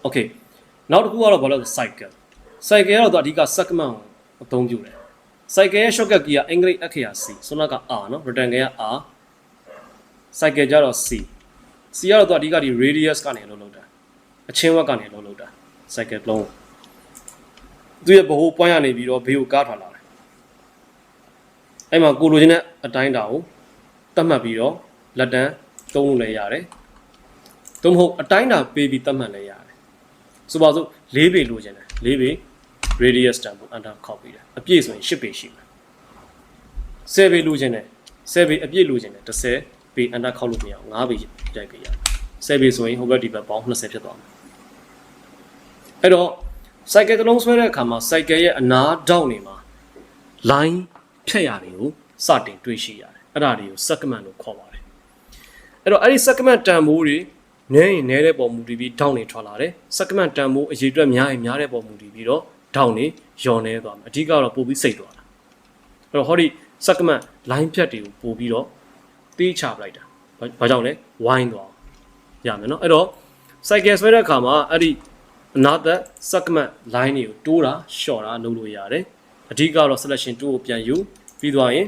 okay နောက်တစ်ခုကတော့ဘာလို့လဲ cycle ကတော့သူအဓိက segment ကိုအသုံးပြုတယ် cycle ရဲ့ shortcut key ကအင်္ဂလိပ်အခရာ C ဆိုတော့က R နော် return key က R cycle ကြတော့ C ကတော့သူအဓိကဒီ radius ကနေအလုပ်လုပ်တာအချင်းဝက်ကနေအလုပ်လုပ်တာ cycle လုံးသူရဲ့ဗဟို point ကနေပြီးတော့ဘေးကိုကားထွက်လာတယ်အဲ့မှာကိုလိုချင်တဲ့အတိုင်းတာကိုတတ်မှတ်ပြီးတော့လက်တန်းသုံးလို့လည်းရတယ်သို့မဟုတ်အတိုင်းတာပေးပြီးတတ်မှတ်လည်းရတယ်ဆိုပါစို့၄ပေလိုချင်တယ်၄ပေ radius တန်ဖို့ under ခောက်ပြီးတယ်အပြည့်ဆိုရင်၈ပေရှိမယ်10ပေလိုချင်တယ်10ပေအပြည့်လိုချင်တယ်10ပေ under ခောက်လို့မရအောင်9ပေတိုက်ပေးရတယ်10ပေဆိုရင်ဟိုဘက်ဒီဘက်ပေါင်း20ဖြစ်သွားမယ်အဲ့တော့ cycle တစ်လုံးဆွဲတဲ့အခါမှာ cycle ရဲ့အနားတောက်နေမှာ line ဖြတ်ရတယ်ကိုစတင်တွေ့ရှိရတယ်အဲ့ဒါတွေကို segment လို့ခေါ်ပါတယ်အဲ့တော့အဲ့ဒီ segment တန်ဖိုးတွေနည်းရင်နည်းတဲ့ပုံမူတည်ပြီးတောင်းနေထွက်လာတယ် segment တန်ဖိုးအရေးအတွက်များရင်များတဲ့ပုံမူတည်ပြီးတော့တောင်းနေလျော်နေသွားမယ်အဓိကတော့ပို့ပြီးစိတ်သွားတာအဲ့တော့ဟောဒီ segment line ဖြတ်တွေကိုပို့ပြီးတော့တီးချပလိုက်တာဘာကြောင့်လဲဝိုင်းသွားရမယ်နော်အဲ့တော့ cycle ဆွဲတဲ့အခါမှာအဲ့ဒီ another segment line တွေကိုတိုးတာရှော့တာလုပ်လို့ရတယ်အဓိကတော့ selection 2ကိုပြန်ယူပြီးသွားရင်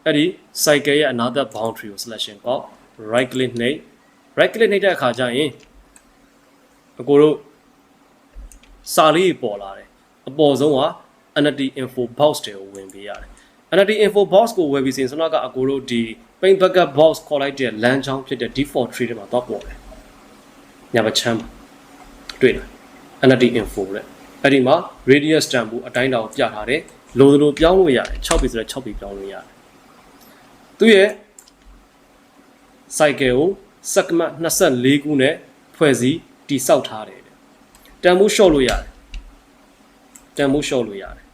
အဲ့ဒီ cycle ရဲ့ another boundary ကို selection ကောက် right click နှိပ်တဲ့အခါကျရင်အကိုတို့စာလေးပေါ်လာတယ်အပေါ်ဆုံးက entity info box တွေကိုဝင်ပေးရတယ် entity info box ကိုဝယ်ပြီးစင်ဆိုတော့ကအကိုတို့ဒီ paint backup box ခေါ်လိုက်တဲ့လမ်းကြောင်းဖြစ်တဲ့ default tree တွေမှာတော့ပေါ်တယ်ညာဘက်ချမ်းတွေ့လား entity info တဲ့အဲ့ဒီမှာ radius တန်ဖိုးအတိုင်းတာကိုပြထားတယ်လိုလိုပြောင်းလို့ရတယ်6ပေဆိုတော့6ပေပြောင်းလို့ရတယ်သူရဲ့ cycle ကို segment 24ခုနဲ့ဖွဲ့စည်းတိစောက်ထားတယ်တန်ဖိုး short လို့ရတယ်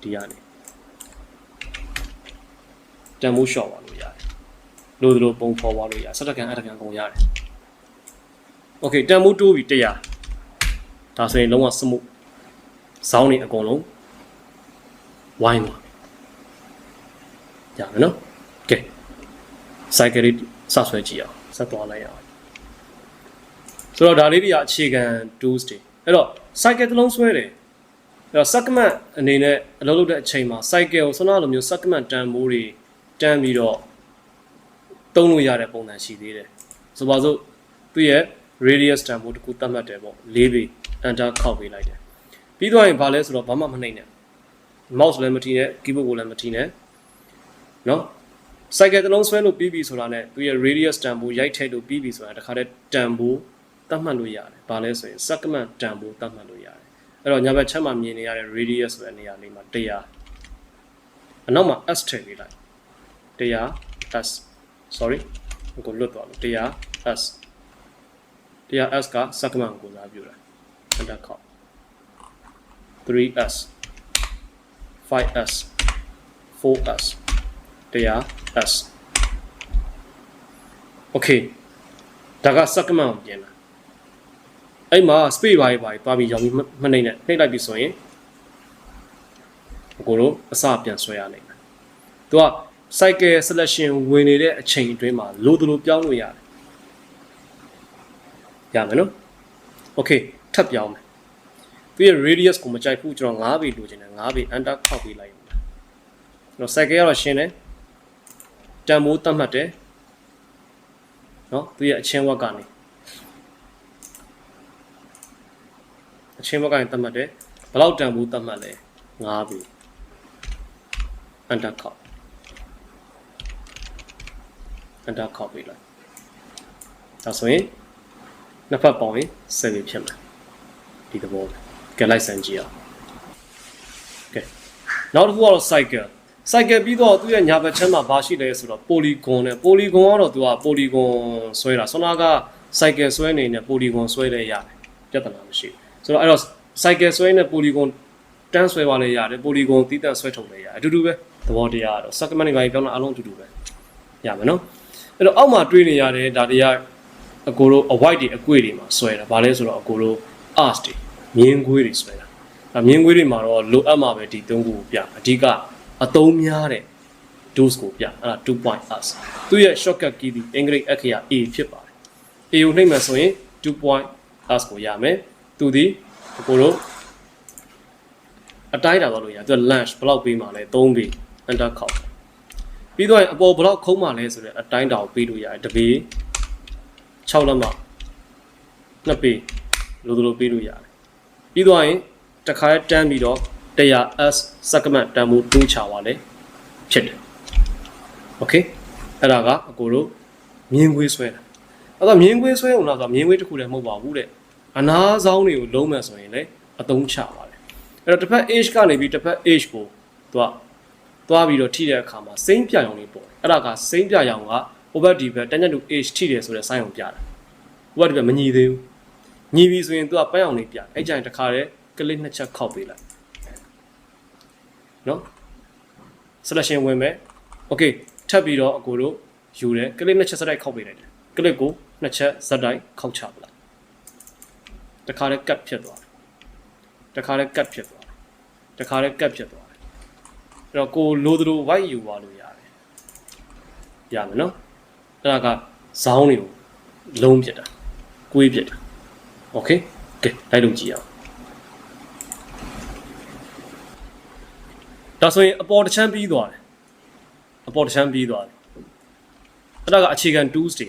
ဒီကနေတန်ဖိုး short ပါလို့ရတယ်လိုလိုပုံဖော်ပါလို့ရတယ်စက်တကန်အတကန်ကုန်ရတယ် okay တန်ဖိုးတိုးပြီ100ဒါဆိုရင်လုံးဝစမှုဇောင်းနေအကုန်လုံးဝိုင်းသွားရမယ်နော်ကဲ cycle လေးစဆွဲကြည့်အောင်ဆက်သွားလိုက်အောင်ဆိုတော့ဒါလေးတွေကအခြေခံ tools တွေအဲ့တော့ cycle တစ်လုံးဆွဲတယ်အဲ့တော့ segment အနေနဲ့အလုပ်လုပ်တဲ့အချိန်မှာ cycle ကိုဆွမ်းနာလိုမျိုး segment တန်ဖိုးတွေတန်းပြီးတော့သုံးလို့ရတဲ့ပုံစံရှိသေးတယ်ဆိုပါစို့သူရဲ့ radius တန်ဖိုးတစ်ခုသတ်မှတ်တယ်ပေါ့၄ပေ enter ခောက်ပေးလိုက်တယ်ပြီးသွားရင်ဘာလဲဆိုတော့ဘာမှမနှိမ့်နဲ့ mouse လည်းမထိနဲ့ keyboard ကိုလည်းမထိနဲ့နော် cycle တစ်လုံးဆွဲလို့ပြီးပြီဆိုတာနဲ့သူရဲ့ radius တန်ဖိုးရိုက်ထည့်လို့ပြီးပြီဆိုတာတခါတည်းတန်ဖိုးသတ်မှတ်လို့ရတယ်ဘာလဲဆိုရင် segment တန်ဖိုးသတ်မှတ်လို့ရတယ်အဲ့တော့ညာဘက်ချက်မှာမြင်နေရတဲ့ radius ဆိုတဲ့နေရာလေးမှာ100အနောက်မှာ s ထည့်ပေးလိုက်100 s sorry ကိုလွတ်သွားလို့100 s 100 s က segment ကိုစားပြုတာ enter ခောက် 3s 5s 4s 100s okay ဒါက segment ကိုပြင်တာအဲ့မှာ space ဘာတွေတွားပြီးရောင်းပြီးမနှိမ့်နဲ့နှိမ့်လိုက်ပြီဆိုရင်ကိုတို့အစပြန်ဆွဲရနိုင်တယ်သူက cycle selection ဝင်နေတဲ့အချိန်အတွင်းမှာလိုလိုပြောင်းလို့ရတယ်ရမယ်နော် okay ထပ်ပြောင်းမယ်သူရဲ့ radius ကိုမကြိုက်ဘူးကျွန်တော်9ပေလိုချင်တယ်9ပေ enter ခောက်ပေးလိုက်ကျွန်တော် cycle ကတော့ရှင်းတယ်တန်ဖိုးသတ်မှတ်တယ်နော်သူရဲ့အချင်းဝက်ကနေသတ်မှတ်တယ်ဘယ်လောက်တန်ဖိုးသတ်မှတ်လဲ9ပေ enter ခောက်ပေးလိုက်ဒါဆိုရင်နှစ်ဖက်ပေါင်းရင်7ပေဖြစ်မှာဒီသဘောကဲလိုက်စမ်းကြည့်အောင်ကဲနောက်တစ်ခုကတော့ cycle ပြီးတော့သူ့ရဲ့ညာဘက်ချမ်းမှာဘာရှိလဲဆိုတော့ polygon နဲ့ polygon ကတော့သူက polygon ဆွဲတာဆွမ်းနာက cycle ဆွဲနေနဲ့ polygon ဆွဲလဲရတယ်ပြဿနာမရှိဘူးဆိုတော့အဲ့တော့ cycle ဆွဲနဲ့ polygon တန်းဆွဲပါလဲရတယ် polygon တီးတန့်ဆွဲထုတ်လဲရတယ်အတူတူပဲသဘောတရားကတော့ segment တွေဘာပြောင်းတာအလုံးအတူတူပဲရမယ်နော်အဲ့တော့အောက်မှာတွေးနေရတယ်ဒါတွေကအကိုတို့ avoid တွေအကွေ့တွေမှာဆွဲတာဘာလဲဆိုတော့အကိုတို့ arts တွေမြင်းခွေးတွေဆွဲတာမြင်းခွေးတွေမှာတော့လိုအပ်မှာပဲဒီ၃ခုကိုပြအဓိကအသုံးများတဲ့ dose ကိုပြအဲ့ဒါ 2.us သူ့ရဲ့ shortcut key ဒီအင်္ဂလိပ်အခရာ A ဖြစ်ပါတယ် A ကိုနှိပ်မှဆိုရင် 2.us ကိုရမယ်သူဒီ ကိုတို့အတိုင်းတာတော့လို့ရသူက lunch ဘယ်လောက်ပေးမှလဲ3ပေ enter ခောက်ပြီးတော့အပေါ်ဘယ်လောက်ခုံးမှလဲဆိုတဲ့အတိုင်းတာကိုပေးလို့ရတယ်တပေ6လက်မ2ပေလိုပေးလို့ရတယ်ပြီးတော့ရင်တစ်ခါတန်းပြီးတော့100s segment တန်းမှုတိုးချပါလေဖြစ်တယ်โอเคအဲ့ဒါကအကိုတို့မြင်းခွေးဆွဲတာအဲ့တော့မြင်းခွေးဆွဲအောင်လားဆိုတော့မြင်းခွေးတစ်ခုလည်းမဟုတ်ပါဘူးတဲ့အနားဆောင်တွေကိုလုံးမဲ့ဆိုရင်လည်းအသုံးချပါတယ်အဲ့တော့တစ်ဖက် age ကနေပြီးတစ်ဖက် age ကိုသွားပြီးတော့ထိတဲ့အခါမှာစိမ့်ပြရောင်လေးပေါ့အဲ့ဒါကစိမ့်ပြရောင်က over diver တန်းတူ age ထိတယ်ဆိုတဲ့ sign ကိုပြတာ over diver မညီသေးဘူးညီပြီဆိုရင်သူကပန်းရောင်လေးပြအဲ့ကြရင်တစ်ခါတည်းကလစ်နှစ်ချက်ခောက်ပေးလိုက်နော် selection ဝင်မယ် okay ထပ်ပြီးတော့အကိုတို့ယူတယ်ကလစ်နှစ်ချက်စတိုက်ခောက်ပေးလိုက်တယ်ကလစ်ကိုနှစ်ချက်ဇက်တိုက်ခောက်ချပလိုက်တခါတည်းကတ်ဖြစ်သွားတယ်တခါတည်းကတ်ဖြစ်သွားတယ်တခါတည်းကတ်ဖြစ်သွားတယ်အဲ့တော့ကိုလိုသလို white ယူပါလို့ရတယ်ရမယ်နော်အဲ့ဒါကဇောင်းတွေကိုလုံးပြစ်တာကွေးပြစ်တာ okay ကဲလိုက်လို့ကြည့်အောင်ဒါဆိုရင်အပေါ်တစ်ချမ်းပြီးသွားတယ်အပေါ်တစ်ချမ်းပြီးသွားတယ်အဲ့ဒါကအခြေခံ tools တွေ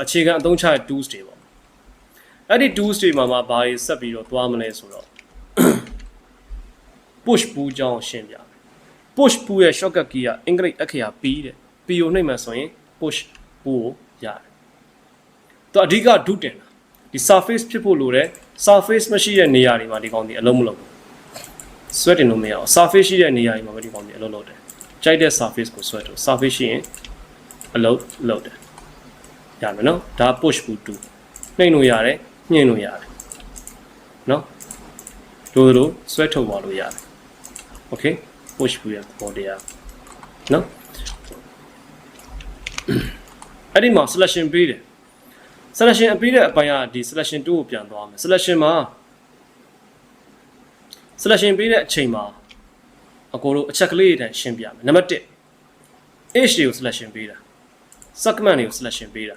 အခြေခံအသုံးချတဲ့ tools တွေပေါ့အဲ့ဒီ tools တွေမှာဘာတွေဆက်ပြီးတော့သွားမလဲဆိုတော့ push pull ကြောင်းရှင်းပြမယ် push pull ရဲ့ shortcut key ကအင်္ဂလိပ်အခရာ P တဲ့ P ကိုနှိပ်မှဆိုရင် push pull ကိုရတယ်သူအဓိကဒုတင်တာဒီ surface ဖြစ်ဖို့လိုတယ် surface မရှိတဲ့နေရာတွေမှာဒီကောင်ဒီအလုံးမလုံးဘူး sweat တင်လို့မရအောင် surface ရှိတဲ့နေရာတွေမှာပဲဒီကောင်ဒီအလုံးလုံးတယ်ကြိုက်တဲ့ surface ကို sweat လို့ surface ရှိရင်အလုံးလုံးတယ်ရမယ်နော်ဒါ push pull 2နှိပ်လို့ရတယ်ညှင့်လို့ရတယ်နော်တို့ဆွဲထုတ်ပါလို့ရတယ် okay push pull ရပေါ်တရားနော်အဲ့ဒီမှာ selection ပေးတယ် selection အပေးတဲ့အပိုင်းကဒီ selection 2ကိုပြန်သွားမယ် selection မှာ selection ပေးတဲ့အချိန်မှာအကိုတို့အချက်ကလေးတွေရှင်းပြမယ်နံပါတ်1 age တွေကို selection ပေးတာ segment တွေကို selection ပေးတာ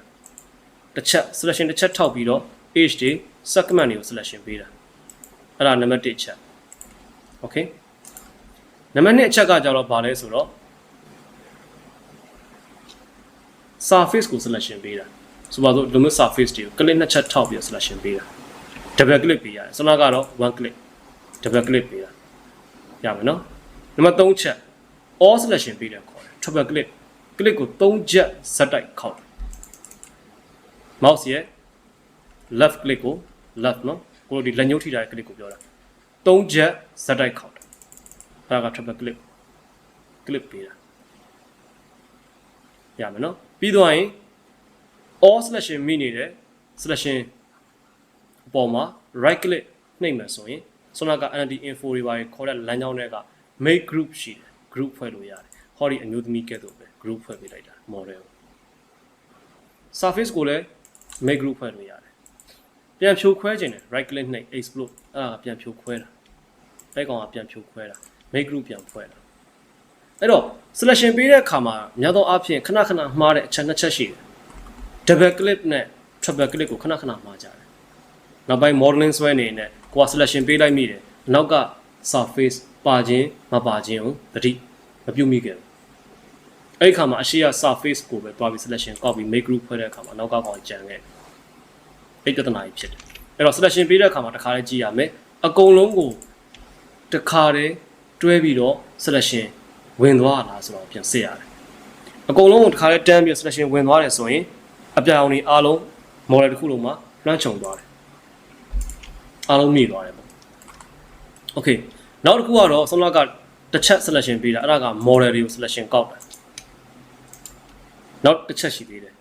တစ်ချက် selection တစ်ချက်ထောက်ပြီးတော့ age တွေ segment တွေကို selection ပေးတာအဲ့ဒါနံပါတ်1အချက် okay နံပါတ်2အချက်ကကြတော့ဗာလဲဆိုတော့ surface ကို selection ပေးတာဆိုပါတော့ဒီလိုမျိုး surface တွေကို click နှစ်ချက်ထောက်ပြီး selection ပေးတာ double click ပေးရတယ်ဆိုတော့ကတော့ one click double click ပေးတာရမယ်နော်နံပါတ်3ချက် all selection ပေးတယ်ခေါ်တယ် triple click click ကို3ချက်ဇက်တိုက်ခောက် mouse ရဲ့ left click ကို left နော်ကိုဒီလက်ညှိုးထိထားတဲ့ click ကိုပြောတာ3ချက်ဇက်တိုက်ခောက်ဒါက triple click click ပေးတာရမယ်နော်ပြီးတော့ရင် all selection မိနေတဲ့ selection အပေါ်မှာ right click နှိပ်မယ်ဆိုရင်ဆိုတော့က ND info တွေပါခေါ်တဲ့လမ်းကြောင်းတွေက make group ရှိတယ် group ဖွဲ့လို့ရတယ်ဟောဒီအမျိုးသမီးကဲ့သို့ပဲ group ဖွဲ့ပေးလိုက်တာ model surface ကိုလည်း make group ဖွဲ့လို့ရတယ်ပြန်ဖြိုခွဲခြင်းတယ် right click နှိပ် explode အဲ့ဒါပြန်ဖြိုခွဲတာအဲ့ကောင်ကပြန်ဖြိုခွဲတာ make group ပြန်ဖွဲ့တာအဲ့တော့ selection ပေးတဲ့အခါမှာများသောအားဖြင့်ခဏခဏမှားတဲ့အချက်နှစ်ချက်ရှိတယ် double click နဲ့ triple click ကိုခဏခဏမှားကြတယ်နောက်ပိုင်း modeling ဆွဲနေနဲ့ကိုက selection ပေးလိုက်မိတယ်နောက်က surface ပါခြင်းမပါခြင်းကိုတတိမပြုတ်မိခဲ့ဘူးအဲ့ဒီခါမှာအရှိရ surface ကိုပဲတွားပြီး selection ကောက်ပြီး make group ဖွဲ့တဲ့အခါမှာနောက်ကကောင်ကြံခဲ့အဲ့ပြဿနာကြီးဖြစ်တယ်အဲ့တော့ selection ပေးတဲ့အခါမှာတစ်ခါလေးကြည့်ရမယ်အကုန်လုံးကိုတစ်ခါတည်းတွဲပြီးတော့ selection ဝင်သွားလားဆိုတော့ပြန်စစ်ရတယ်အကုန်လုံးကိုတစ်ခါတည်းတန်းပြီး selection ဝင်သွားတယ်ဆိုရင်အပြောင်တွေအားလုံး model တစ်ခုလုံးမှာလွှမ်းခြုံသွားတယ်အားလုံးမိသွားတယ်ပေါ့ okay နောက်တစ်ခုကတော့ဆုံးလကတစ်ချက် selection ပေးတာအဲ့ဒါက model တွေကို selection ကောက်တာနောက်တစ်ချက်ရှိသေးတယ်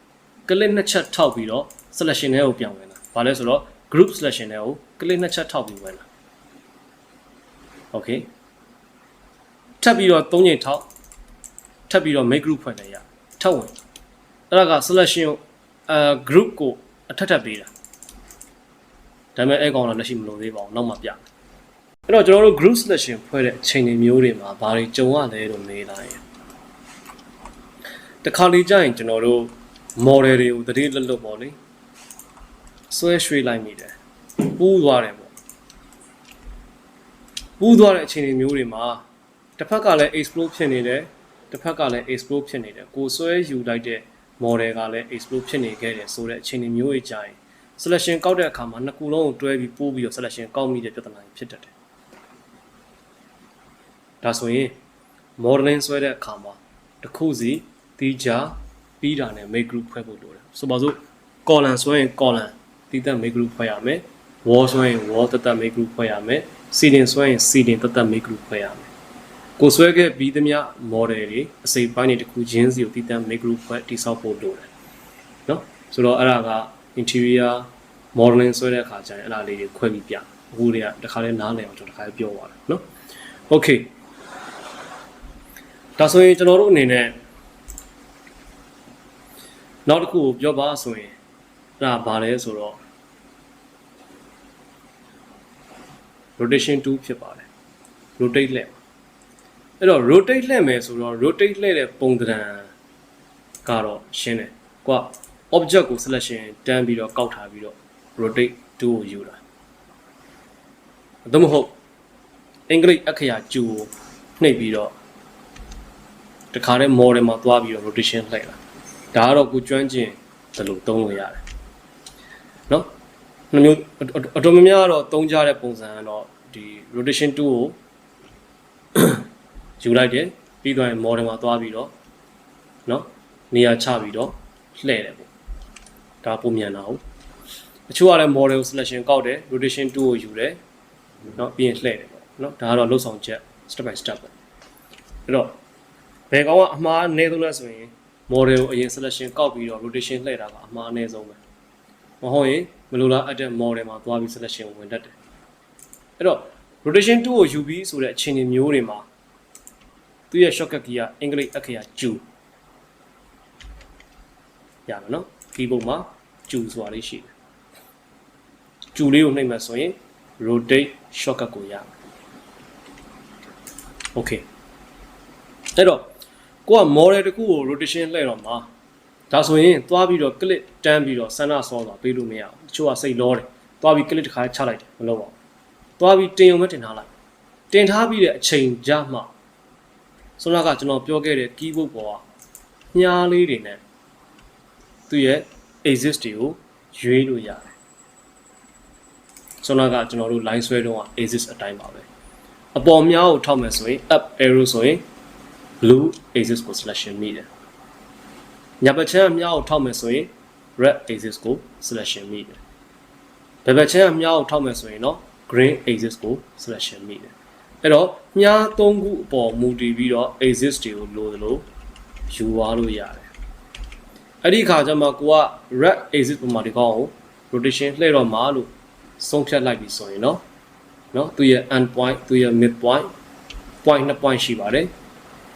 click နှစ်ချက်ထောက်ပြီးတော့ selection တွေကိုပြန်ဝင်တာဘာလဲဆိုတော့ group selection တွေကို click နှစ်ချက်ထောက်ပြီးဝင်တာ okay ထပ်ပြီးတော့3ချိန်ထောက်ထပ်ပြီးတော့ make group ဖွဲ့တယ်ရထပ်ဝင်အဲ့ဒါက selection ကိုgroup ကိုအထက်ထပ်ပေးတာဒါပေမဲ့အဲ့ကောင်တော့လက်ရှိမလို့သေးပါဘူးနောက်မှပြအဲ့တော့ကျွန်တော်တို့ group selection ဖွဲ့တဲ့အချိန်တွေမျိုးတွေမှာဘာတွေကြုံရလဲလို့မေးလိုက်ရင်တခါလေကြာရင်ကျွန်တော်တို့ model တွေကိုတတိလွတ်လွတ်ပေါ့လေဆွဲရွှေ့လိုက်မိတယ်ပူးသွားတယ်ပေါ့ ပူးသွားတဲ့အချိန်တွေမျိုးတွေမှာတစ်ဖက်ကလည်း explode ဖြစ်နေတယ်တစ်ဖက်ကလည်း explode ဖြစ်နေတယ်ကိုဆွဲယူလိုက်တဲ့ model ကလည်း explode ဖြစ်နေခဲ့တယ်ဆိုတဲ့အချိန်တွေမျိုးတွေကြာရင် selection ကောက်တဲ့အခါမှာနှစ်ခုလုံးကိုတွဲပြီးပို့ပြီးတော့ selection ကောက်မိတဲ့ပြဿနာဖြစ်တတ်တယ်ဒါဆိုရင် modeling ဆွဲတဲ့အခါမှာတစ်ခုစီတီးကြပြီးတာနဲ့ make group ဖွဲ့ဖို့လိုတယ်ဆိုပါစို့ column ဆွဲရင် column တီးသက် make group ဖွဲ့ရမယ် wall ဆွဲရင် wall တသက် make group ဖွဲ့ရမယ် seeding ဆွဲရင် seeding တသက် make group ဖွဲ့ရမယ်ကိုဆွဲခဲ့ပြီးသမျှ model တွေအစိပ်ပိုင်းတွေတစ်ခုချင်းစီကိုတီးသက် make group ဖွဲ့တိဆောက်ဖို့လိုတယ်နော်ဆိုတော့အဲ့ဒါက interior modeling ဆွဲတဲ့အခါကျရင်အဲ့ဒါလေးတွေခွဲပြီးပြအခုတွေကတခါလဲနားလည်အောင်ကျွန်တော်တခါလဲပြောသွားတယ်နော် okay ဒါဆိုရင်ကျွန်တော်တို့အနေနဲ့နောက်တစ်ခုကိုပြောပါဆိုရင်အဲ့ဒါဘာလဲဆိုတော့ rotation 2ဖြစ်ပါတယ် rotate လှည့်အဲ့တော့ rotate လှည့်မယ်ဆိုတော့ rotate လှည့်တဲ့ပုံသဏ္ဍာန်ကတော့ရှင်းတယ်ကွာ object ကို selection တန်းပြီးတော့ကောက်ထားပြီးတော့ rotate 2ကိုယူတာသို့မဟုတ်အင်္ဂလိပ်အခရာကျူကိုနှိပ်ပြီးတော့တခါတည်း model မှာသွားပြီးတော့ rotation လှည့်တာဒါကတော့ကိုကျွမ်းကျင်တယ်လို့သုံးလို့ရတယ်နော်နှစ်မျိုးအတော်များများကတော့သုံးကြတဲ့ပုံစံကတော့ဒီ rotation 2ကိုယူလိုက်တယ်ပြီးတော့ model မှာသွားပြီးတော့နော်နေရာချပြီးတော့လှည့်တယ်ပေါ့ဒါပုံမြန်တာဟုတ်အချို့ကလည်း model selection ကောက်တယ် rotation 2ကိုယူတယ်နော်ပြီးရင်လှည့်တယ်ပေါ့နော်ဒါကတော့လှုပ်ဆောင်ချက် step by step ပေါ့အဲ့တော့ဘယ်ကောင်ကအမှားအနည်းဆုံးလဲဆိုရင် model ကိုအရင် selection ကောက်ပြီးတော့ rotation လှည့်တာကအမှားအနည်းဆုံးပဲမဟုတ်ရင်မလိုလားအပ်တဲ့ model မှာသွားပြီး selection ဝင်တတ်တယ်အဲ့တော့ rotation 2ကိုယူပြီးဆိုတဲ့အခြေအနေမျိုးတွေမှာသူရဲ့ shortcut key ကအင်္ဂလိပ်အခရာကျူရမယ်နော် keyboard မှာကျူဆိုတာလေးရှိတယ်ကျူလေးကိုနှိပ်မှဆိုရင် rotate shortcut ကိုရမယ် okay အဲ့တော့ကိုက model တစ်ခုကို rotation လှည့်တော့မှာဒါဆိုရင်သွားပြီးတော့ click တန်းပြီးတော့ဆန္ဒဆောသွားပေးလို့မရဘူးတချို့ကစိတ်လောတယ်သွားပြီး click တစ်ခါချလိုက်တယ်မလုပ်ပါဘူးသွားပြီးတင်ုံပဲတင်ထားလိုက်တင်ထားပြီးတဲ့အချိန်ကြမှဆိုတော့ကကျွန်တော်ပြောခဲ့တဲ့ keyboard ပေါ်ကမြားလေးတွေနဲ့သူ့ရဲ့ axis တွေကိုရွေးလို့ရတယ်ဆိုတော့ကကျွန်တော်တို့ line ဆွဲတော့ axis အတိုင်းပါပဲအပေါ်မြားကိုထောက်မယ်ဆိုရင် up arrow ဆိုရင် blue axis ကို selection မိတယ်ညာဘက်ချမ်းအမြားကိုထောက်မယ်ဆိုရင် red axis ကို selection မိတယ်ဘယ်ဘက်ချမ်းအမြားကိုထောက်မယ်ဆိုရင်တော့ green axis ကို selection မိတယ်အဲ့တော့မြား၃ခုအပေါ်မူတည်ပြီးတော့ axis တွေကိုလိုသလိုယူသွားလို့ရတယ်အဲ့ဒီခါကျမှကိုက red axis ပေါ်မှာဒီကောင်ကို rotation လှည့်တော့မှာလို့ဆုံးဖြတ်လိုက်ပြီဆိုရင်နော်သူရဲ့ end point သူရဲ့ mid point 2 point ရှိပါတယ်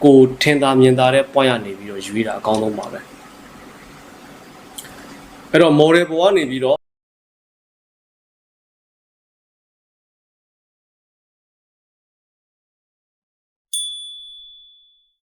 ကိုထင်သာမြင်သာတဲ့ point ကနေပြီးတော့ယူရတာအကောင်းဆုံးပါပဲအဲ့တော့ model ပေါ်ကနေပြီးတော့